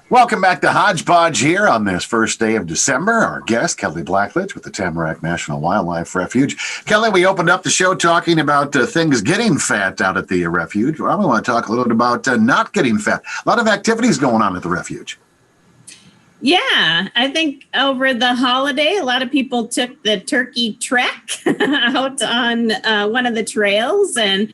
Welcome back to Hodge Podge here on this first day of December. Our guest, Kelly Blackledge with the Tamarack National Wildlife Refuge. Kelly, we opened up the show talking about things getting fat out at the refuge. Well, we want to talk a little bit about not getting fat. A lot of activities going on at the refuge. Yeah, I think over the holiday, a lot of people took the turkey trek out on one of the trails, and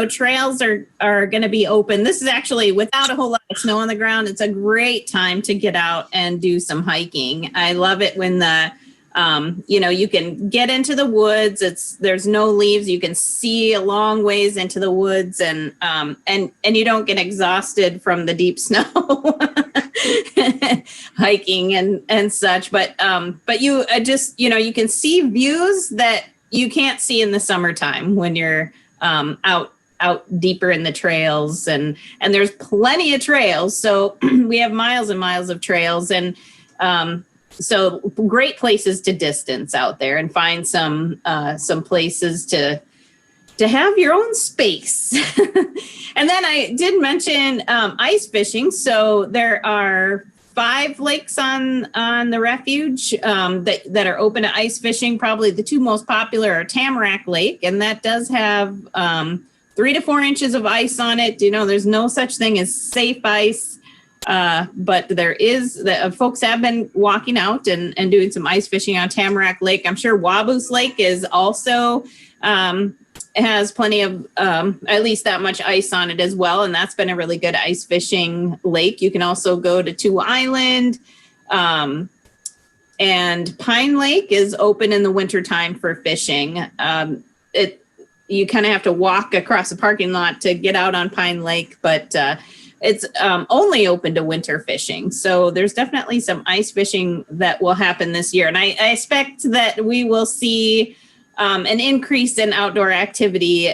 trails are going to be open. This is actually without a whole lot of snow on the ground. It's a great time to get out and do some hiking. I love it when you can get into the woods. There's no leaves. You can see a long ways into the woods, and you don't get exhausted from the deep snow hiking and such. But you you can see views that you can't see in the summertime when you're out deeper in the trails, and there's plenty of trails. So we have miles and miles of trails, and so great places to distance out there and find some places to have your own space. And then I did mention ice fishing. So there are 5 lakes on the refuge that are open to ice fishing. Probably the 2 most popular are Tamarack Lake, and that does have 3 to 4 inches of ice on it. There's no such thing as safe ice, but there is. Folks have been walking out and doing some ice fishing on Tamarack Lake. I'm sure Waboos Lake is also has plenty of at least that much ice on it as well, and that's been a really good ice fishing lake. You can also go to 2 Island, and Pine Lake is open in the wintertime for fishing. You kind of have to walk across the parking lot to get out on Pine Lake, but it's only open to winter fishing. So there's definitely some ice fishing that will happen this year, and I expect that we will see an increase in outdoor activity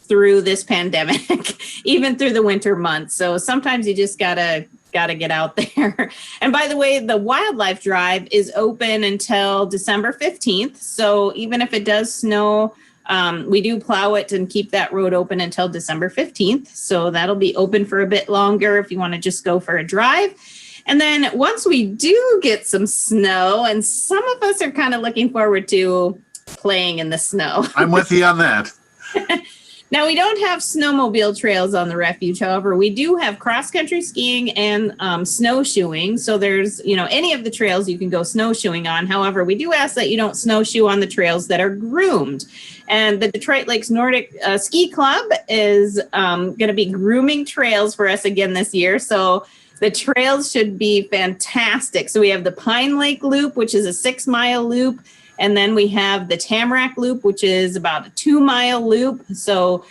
through this pandemic, even through the winter months. So sometimes you just gotta get out there. And by the way, the wildlife drive is open until December 15th. So even if it does snow, we do plow it and keep that road open until December 15th. So that'll be open for a bit longer if you want to just go for a drive. And then once we do get some snow, and some of us are kind of looking forward to playing in the snow. I'm with you on that. Now, we don't have snowmobile trails on the refuge. However, we do have cross-country skiing and snowshoeing. So there's, any of the trails you can go snowshoeing on. However, we do ask that you don't snowshoe on the trails that are groomed. And the Detroit Lakes Nordic Ski Club is going to be grooming trails for us again this year. So the trails should be fantastic. So we have the Pine Lake Loop, which is a 6-mile loop. And then we have the Tamarack Loop, which is about a 2-mile loop. So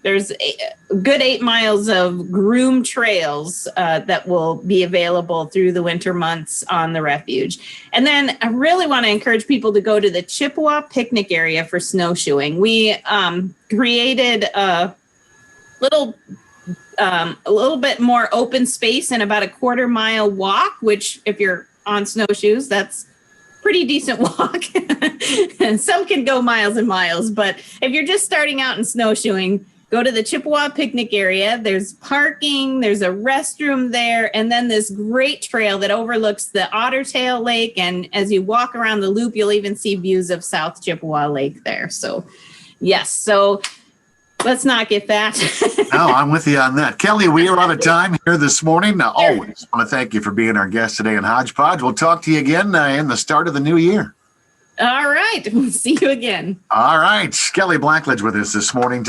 there's a good 8 miles of groomed trails that will be available through the winter months on the refuge. And then I really want to encourage people to go to the Chippewa picnic area for snowshoeing. We created a little bit more open space and about a 1/4-mile walk, which if you're on snowshoes, that's pretty decent walk. Some can go miles and miles, but if you're just starting out in snowshoeing, go to the Chippewa picnic area. There's parking, there's a restroom there, and then this great trail that overlooks the Ottertail Lake. And as you walk around the loop, you'll even see views of South Chippewa Lake there. So yes, so let's not get fat. No, I'm with you on that. Kelly, we are out of time here this morning. Always want to thank you for being our guest today in Hodge Podge. We'll talk to you again in the start of the new year. All right. We'll see you again. All right. Kelly Blackledge with us this morning.